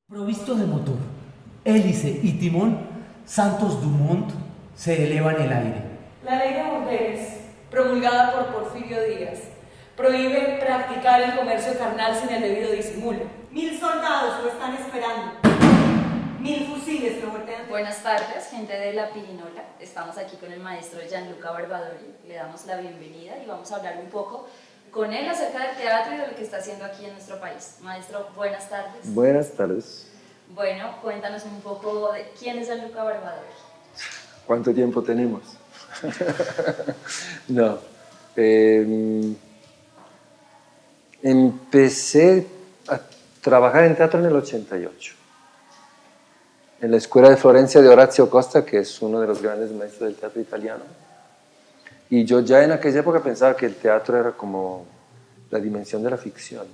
Provisto de motor, hélice y timón, Santos Dumont se eleva en el aire. La ley de bordeles, promulgada por Porfirio Díaz, prohíbe practicar el comercio carnal sin el debido disimulo. 1000 soldados lo están esperando. 1000 fusiles lo voltean. Buenas tardes, gente de La Pirinola. Estamos aquí con el maestro Gianluca Barbadori. Le damos la bienvenida y vamos a hablar un poco con él acerca del teatro y de lo que está haciendo aquí en nuestro país. Maestro, buenas tardes. Buenas tardes. Bueno, cuéntanos un poco de quién es Gianluca Barbadori. ¿Cuánto tiempo tenemos? No. Empecé a trabajar en teatro en el 88, en la Escuela de Florencia de Orazio Costa, que es uno de los grandes maestros del teatro italiano. Y yo ya en aquella época pensaba que el teatro era como la dimensión de la ficción.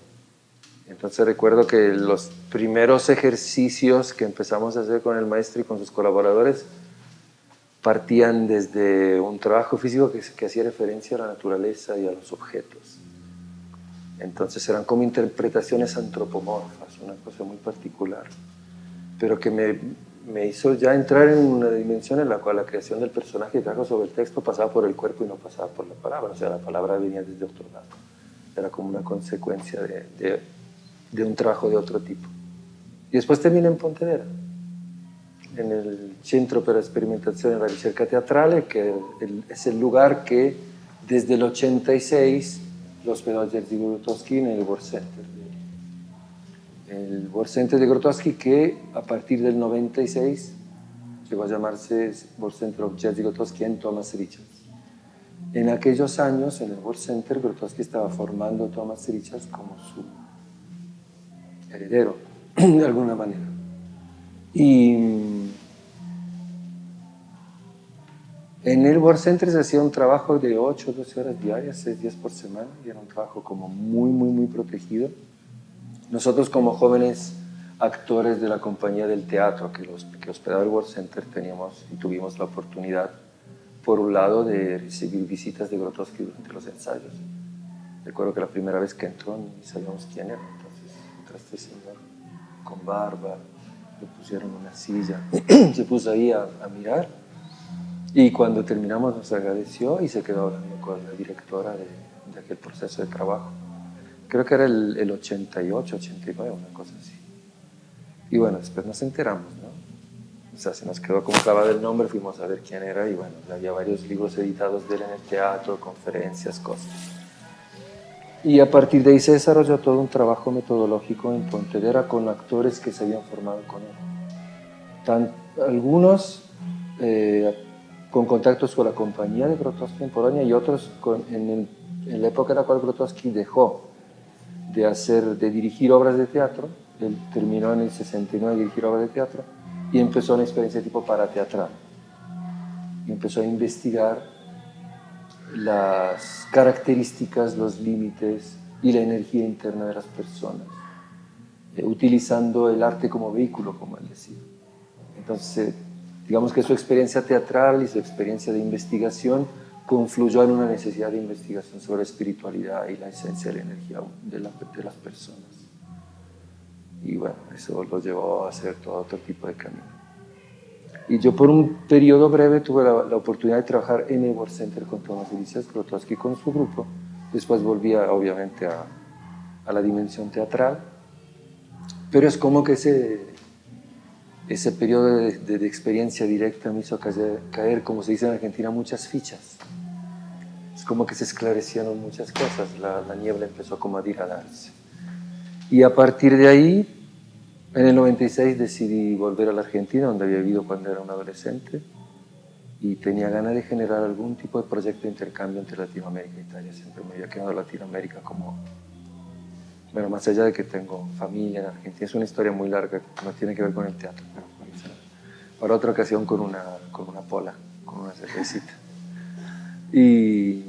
Entonces recuerdo que los primeros ejercicios que empezamos a hacer con el maestro y con sus colaboradores partían desde un trabajo físico que hacía referencia a la naturaleza y a los objetos. Entonces eran como interpretaciones antropomorfas, una cosa muy particular, pero que me hizo ya entrar en una dimensión en la cual la creación del personaje y trabajo sobre el texto pasaba por el cuerpo y no pasaba por la palabra, o sea, la palabra venía desde otro lado. Era como una consecuencia de un trabajo de otro tipo. Y después terminé en Pontedera, en el Centro per la Sperimentazione e la Ricerca Teatrale, que es el lugar que desde el 86 lo hospedó Jerzy Grotowski en el World Center. El World Center de Grotowski, que a partir del 96 llegó a llamarse World Center of Jerzy Grotowski en Thomas Richards. En aquellos años, en el World Center, Grotowski estaba formando a Thomas Richards como su heredero, de alguna manera. Y en el World Center se hacía un trabajo de 8 o 12 horas diarias, 6 días por semana, y era un trabajo como muy protegido. Nosotros como jóvenes actores de la compañía del teatro que hospedaba el World Center teníamos y tuvimos la oportunidad, por un lado, de recibir visitas de Grotowski durante los ensayos. Recuerdo que la primera vez que entró ni sabíamos quién era, entonces entró este señor con barba, le pusieron una silla, se puso ahí a mirar, y cuando terminamos nos agradeció y se quedó hablando con la directora de aquel proceso de trabajo. Creo que era el 88, 89, una cosa así. Y bueno, después nos enteramos, ¿no? O sea, se nos quedó como clavado el nombre, fuimos a ver quién era y bueno, había varios libros editados de él en el teatro, conferencias, cosas. Y a partir de ahí se desarrolló todo un trabajo metodológico en Pontedera con actores que se habían formado con él. Algunos con contactos con la compañía de Grotowski en Polonia y otros en la época en la cual Grotowski dejó de dirigir obras de teatro. Él terminó en el 69 de dirigir obras de teatro y empezó una experiencia tipo parateatral. Y empezó a investigar las características, los límites y la energía interna de las personas, utilizando el arte como vehículo, como él decía. Entonces, digamos que su experiencia teatral y su experiencia de investigación confluyó en una necesidad de investigación sobre la espiritualidad y la esencia de la energía de las personas. Y bueno, eso lo llevó a hacer todo otro tipo de camino. Y yo por un periodo breve tuve la oportunidad de trabajar en el World Center con Thomas Richards, Grotowski con su grupo. Después volví obviamente a la dimensión teatral. Pero es como que ese periodo de experiencia directa me hizo caer, como se dice en Argentina, muchas fichas. Es como que se esclarecieron muchas cosas, la niebla empezó como a dilatarse. Y a partir de ahí, en el 96 decidí volver a la Argentina, donde había vivido cuando era un adolescente, y tenía ganas de generar algún tipo de proyecto de intercambio entre Latinoamérica e Italia. Siempre me había quedado Latinoamérica como... Bueno, más allá de que tengo familia en Argentina, es una historia muy larga que no tiene que ver con el teatro, pero para otra ocasión con una pola, con una cervecita. Y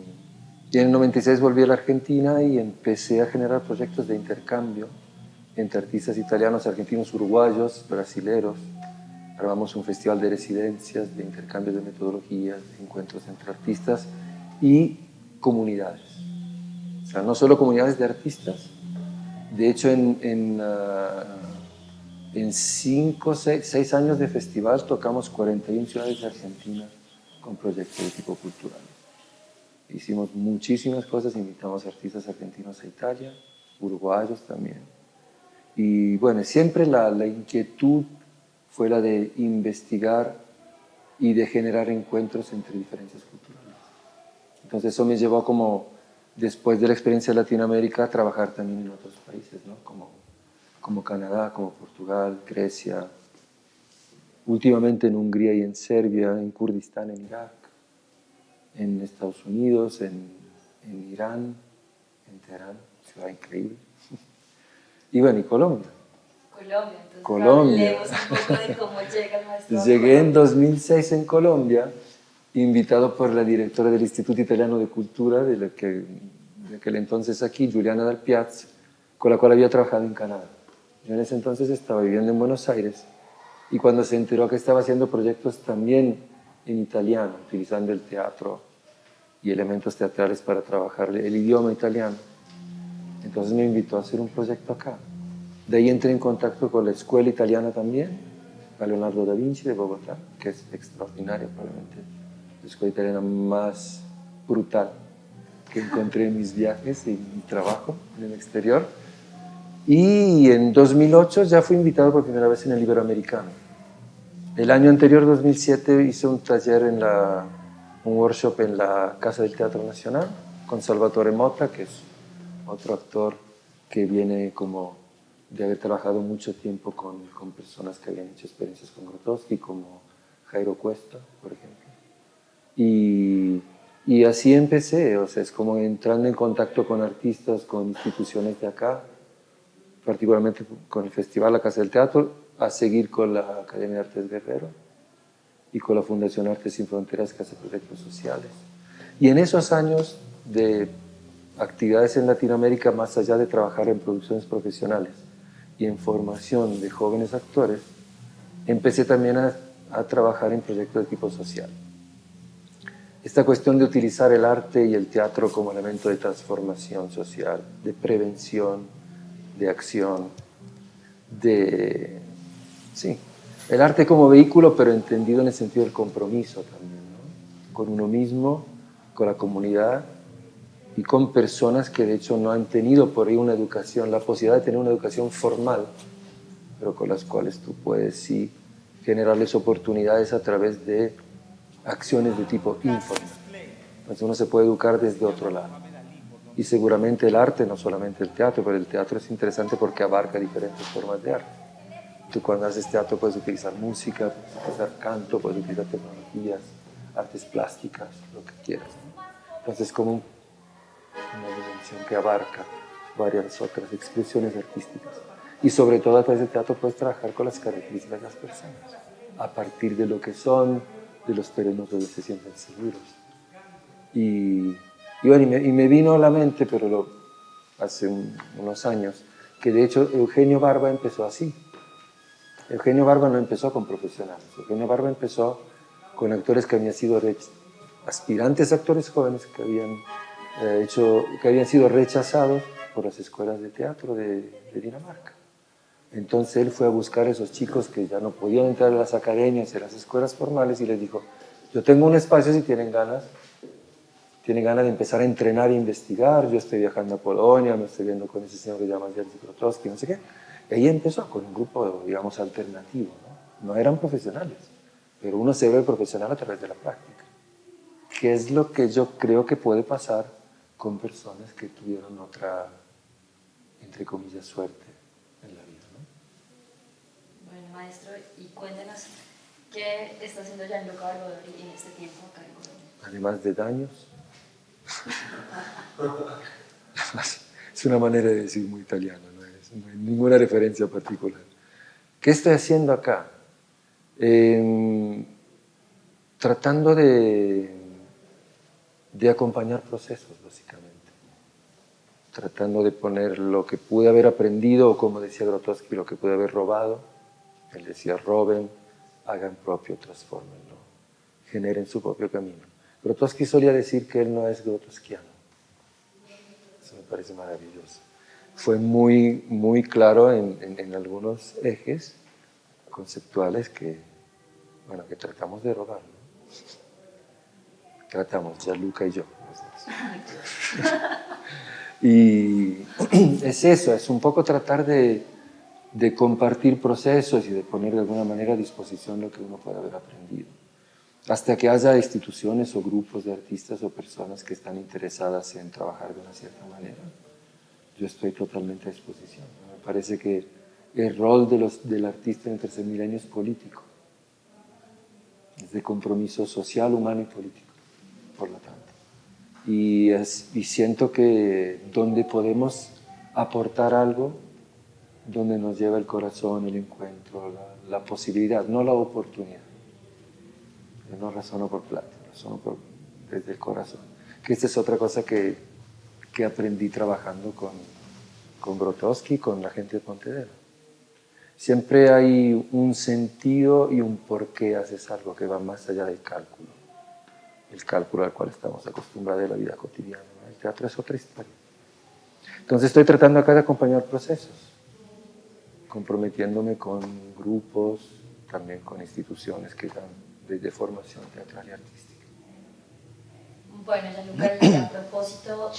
en el 96 volví a la Argentina y empecé a generar proyectos de intercambio entre artistas italianos, argentinos, uruguayos, brasileros. Armamos un festival de residencias, de intercambios de metodologías, de encuentros entre artistas y comunidades. O sea, no solo comunidades de artistas. De hecho, en En 6 años de festival tocamos 41 ciudades de Argentina con proyectos de tipo cultural. Hicimos muchísimas cosas, invitamos artistas argentinos a Italia, uruguayos también. Y bueno, siempre la inquietud fue la de investigar y de generar encuentros entre diferencias culturales. Entonces eso me llevó como, después de la experiencia de Latinoamérica, a trabajar también en otros países, ¿no? Como Canadá, como Portugal, Grecia, últimamente en Hungría y en Serbia, en Kurdistán, en Irak, en Estados Unidos, en Irán, en Teherán, ciudad increíble. Y bueno, y Colombia. Entonces Colombia. hablemos un poco de cómo llega el maestro a Llegué en Colombia. 2006 en Colombia, invitado por la directora del Instituto Italiano de Cultura, de aquel entonces aquí, Giuliana Dal Piazza, con la cual había trabajado en Canadá. Yo en ese entonces estaba viviendo en Buenos Aires y cuando se enteró que estaba haciendo proyectos también en italiano, utilizando el teatro y elementos teatrales para trabajar el idioma italiano, entonces me invitó a hacer un proyecto acá. De ahí entré en contacto con la escuela italiana también, a Leonardo da Vinci de Bogotá, que es extraordinaria, probablemente la escuela italiana más brutal que encontré en mis viajes y en mi trabajo en el exterior. Y en 2008 ya fui invitado por primera vez en el Iberoamericano. El año anterior, 2007, hice un taller un workshop en la Casa del Teatro Nacional con Salvatore Motta, que es otro actor que viene como de haber trabajado mucho tiempo con personas que habían hecho experiencias con Grotowski, como Jairo Cuesta, por ejemplo. Y así empecé, o sea, es como entrando en contacto con artistas, con instituciones de acá, particularmente con el Festival La Casa del Teatro, a seguir con la Academia de Artes Guerrero y con la Fundación Artes Sin Fronteras, que hace proyectos sociales. Y en esos años de actividades en Latinoamérica, más allá de trabajar en producciones profesionales y en formación de jóvenes actores, empecé también a trabajar en proyectos de tipo social. Esta cuestión de utilizar el arte y el teatro como elemento de transformación social, de prevención, de acción, sí, el arte como vehículo, pero entendido en el sentido del compromiso también, ¿no? Con uno mismo, con la comunidad y con personas que de hecho no han tenido por ahí una educación, la posibilidad de tener una educación formal, pero con las cuales tú puedes sí generarles oportunidades a través de acciones de tipo informal. Entonces uno se puede educar desde otro lado. Y seguramente el arte, no solamente el teatro, pero el teatro es interesante porque abarca diferentes formas de arte. Tú cuando haces teatro puedes utilizar música, puedes utilizar canto, puedes utilizar tecnologías, artes plásticas, lo que quieras, ¿no? Entonces es como una dimensión que abarca varias otras expresiones artísticas. Y sobre todo a través del teatro puedes trabajar con las características de las personas, a partir de lo que son, de los terrenos donde se sienten seguros. Y bueno, y me vino a la mente, pero hace unos años, que de hecho Eugenio Barba empezó así. Eugenio Barba no empezó con profesionales. Eugenio Barba empezó con actores que habían sido aspirantes actores jóvenes que habían sido rechazados por las escuelas de teatro de Dinamarca. Entonces él fue a buscar a esos chicos que ya no podían entrar a las academias y a las escuelas formales y les dijo, yo tengo un espacio si tienen ganas de empezar a entrenar e investigar, yo estoy viajando a Polonia, me estoy viendo con ese señor que se llama Jerzy Grotowski, no sé qué. Y ahí empezó con un grupo, digamos, alternativo, ¿no? No eran profesionales, pero uno se ve profesional a través de la práctica. ¿Qué es lo que yo creo que puede pasar con personas que tuvieron otra, entre comillas, suerte en la vida, ¿no? Bueno, maestro, y cuéntenos, ¿qué está haciendo Gianluca Barbadori en este tiempo acá en Colombia? Además de daños. Es una manera de decir muy italiana, no hay ninguna referencia particular. ¿Qué estoy haciendo acá? Tratando de acompañar procesos, básicamente. Tratando de poner lo que pude haber aprendido, o como decía Grotowski, lo que pude haber robado. Él decía, roben, hagan propio, transfórmenlo, generen su propio camino. Grotowski solía decir que él no es grotowskiano. Eso me parece maravilloso. Fue muy, muy claro en algunos ejes, conceptuales que, bueno, que tratamos de robar, ¿no? Tratamos, Gianluca y yo. Y es eso, es un poco tratar de compartir procesos y de poner de alguna manera a disposición lo que uno puede haber aprendido. Hasta que haya instituciones o grupos de artistas o personas que están interesadas en trabajar de una cierta manera, yo estoy totalmente a disposición. Me parece que el rol del artista en el tercer milenio es político. Es de compromiso social, humano y político, por lo tanto. Y siento que donde podemos aportar algo, donde nos lleva el corazón, el encuentro, la posibilidad, no la oportunidad. Yo no razono por plata, razono desde el corazón. Que esta es otra cosa que aprendí trabajando con Grotowski, con la gente de Pontedera. Siempre hay un sentido y un por qué haces algo que va más allá del cálculo. El cálculo al cual estamos acostumbrados en la vida cotidiana, ¿no? El teatro es otra historia. Entonces estoy tratando acá de acompañar procesos, comprometiéndome con grupos, también con instituciones que dan desde formación teatral y artística. Bueno, Gianluca, y a propósito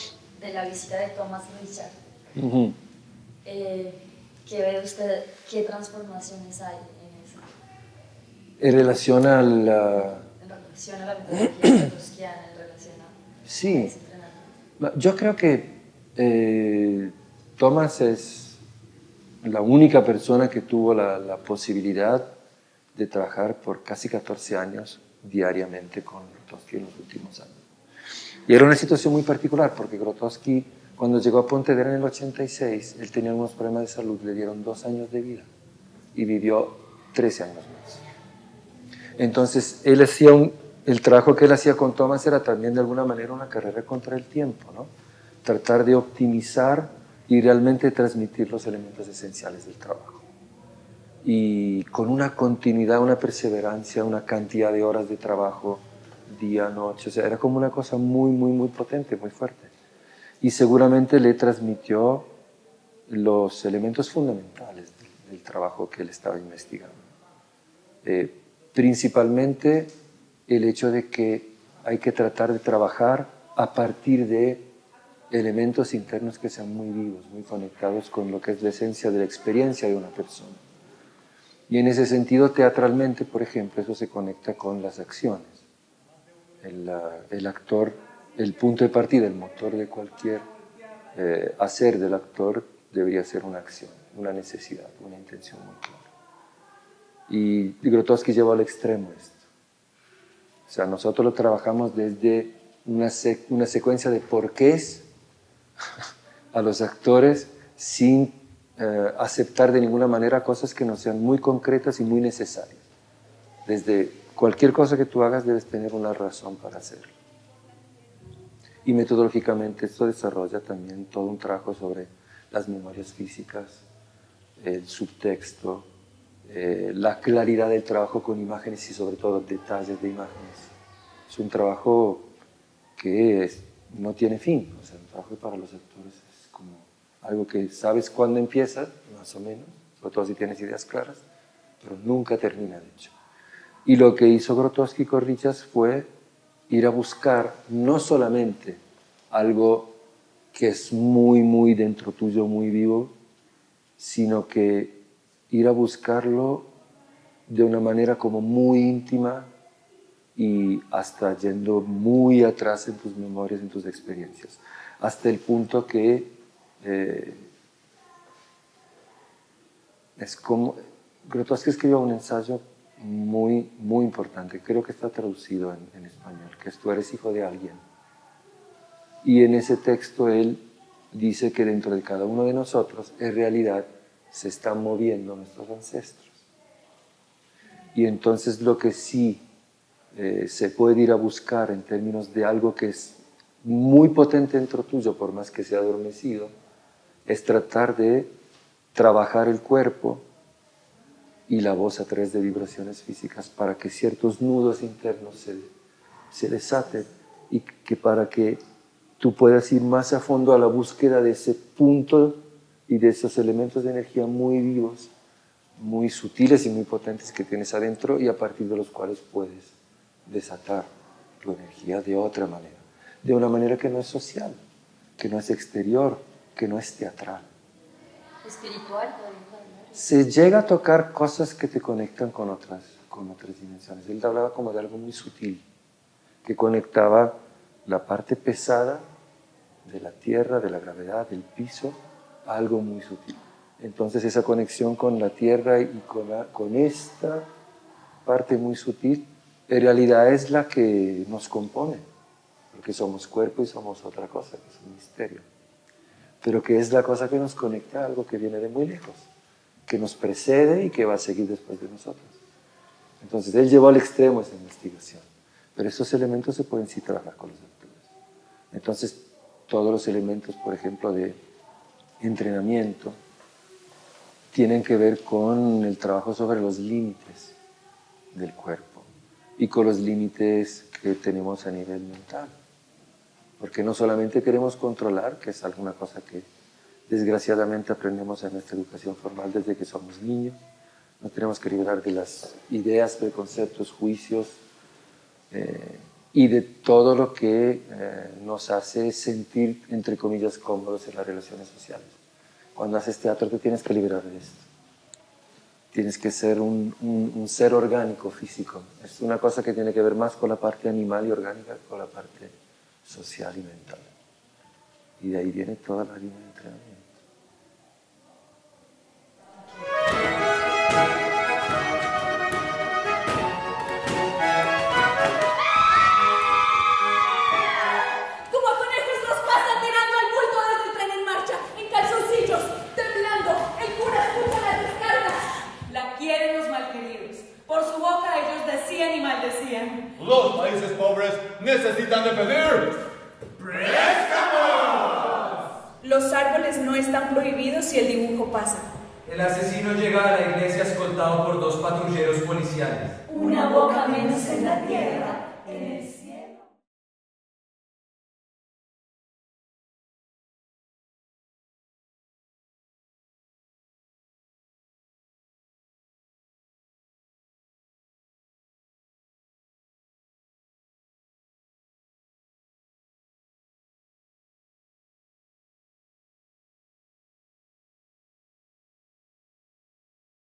de la visita de Thomas Richard, ¿qué ve usted, qué transformaciones hay en eso? En relación a la... En relación a la metodología grotowskiana, en relación a... Sí, yo creo que Thomas es la única persona que tuvo la posibilidad de trabajar por casi 14 años diariamente con Grotowski en los últimos años. Y era una situación muy particular porque Grotowski, cuando llegó a Pontedera en el 86, él tenía unos problemas de salud, le dieron 2 años de vida y vivió 13 años más. Entonces, el trabajo que él hacía con Thomas era también de alguna manera una carrera contra el tiempo, ¿no? Tratar de optimizar y realmente transmitir los elementos esenciales del trabajo. Y con una continuidad, una perseverancia, una cantidad de horas de trabajo, día, noche, o sea, era como una cosa muy, muy, muy potente, muy fuerte. Y seguramente le transmitió los elementos fundamentales del trabajo que él estaba investigando. Principalmente el hecho de que hay que tratar de trabajar a partir de elementos internos que sean muy vivos, muy conectados con lo que es la esencia de la experiencia de una persona. Y en ese sentido, teatralmente, por ejemplo, eso se conecta con las acciones. El actor, el punto de partida, el motor de cualquier hacer del actor debería ser una acción, una necesidad, una intención muy clara. Y Grotowski llevó al extremo esto. O sea, nosotros lo trabajamos desde una secuencia de porqués a los actores sin aceptar de ninguna manera cosas que no sean muy concretas y muy necesarias. Desde cualquier cosa que tú hagas debes tener una razón para hacerlo. Y metodológicamente esto desarrolla también todo un trabajo sobre las memorias físicas, el subtexto, la claridad del trabajo con imágenes y sobre todo detalles de imágenes. Es un trabajo que no tiene fin, o sea, un trabajo para los actores es como algo que sabes cuándo empieza, más o menos, sobre todo si tienes ideas claras, pero nunca termina, de hecho. Y lo que hizo Grotowski con Richards fue ir a buscar no solamente algo que es muy, muy dentro tuyo, muy vivo, sino que ir a buscarlo de una manera como muy íntima y hasta yendo muy atrás en tus memorias, en tus experiencias, hasta el punto que es como... Grotowski escribió un ensayo muy, muy importante, creo que está traducido en español, que es Tú eres hijo de alguien. Y en ese texto él dice que dentro de cada uno de nosotros, en realidad, se están moviendo nuestros ancestros. Y entonces lo que sí se puede ir a buscar en términos de algo que es muy potente dentro tuyo, por más que sea adormecido, es tratar de trabajar el cuerpo y la voz a través de vibraciones físicas para que ciertos nudos internos se desaten y que para que tú puedas ir más a fondo a la búsqueda de ese punto y de esos elementos de energía muy vivos muy sutiles y muy potentes que tienes adentro y a partir de los cuales puedes desatar tu energía de otra manera, de una manera que no es social, que no es exterior, que no es teatral. Espiritual, podemos hablar. Se llega a tocar cosas que te conectan con otras dimensiones. Él hablaba como de algo muy sutil, que conectaba la parte pesada de la tierra, de la gravedad, del piso, a algo muy sutil. Entonces esa conexión con la tierra y con esta parte muy sutil, en realidad es la que nos compone, porque somos cuerpo y somos otra cosa, que es un misterio. Pero que es la cosa que nos conecta a algo que viene de muy lejos, que nos precede y que va a seguir después de nosotros. Entonces él llevó al extremo esa investigación, pero esos elementos se pueden sí trabajar con los actores. Entonces todos los elementos, por ejemplo, de entrenamiento, tienen que ver con el trabajo sobre los límites del cuerpo y con los límites que tenemos a nivel mental. Porque no solamente queremos controlar, que es alguna cosa que desgraciadamente aprendemos en nuestra educación formal desde que somos niños, nos tenemos que liberar de las ideas, preconceptos, juicios y de todo lo que nos hace sentir, entre comillas, cómodos en las relaciones sociales. Cuando haces teatro te tienes que liberar de esto. Tienes que ser un ser orgánico, físico. Es una cosa que tiene que ver más con la parte animal y orgánica que con la parte social y mental. Y de ahí viene toda la línea de entrenamiento. Como a conejos nos pasan mirando al bulto desde el tren en marcha, en calzoncillos, temblando, el cura escucha las descargas. La quieren los malqueridos. Por su boca ellos decían y maldecían. Los países pobres necesitan de pedir ¡préstamos! Los árboles no están prohibidos si el dibujo pasa. El asesino llega a la iglesia escoltado por 2 patrulleros policiales. Una boca menos en la tierra, en el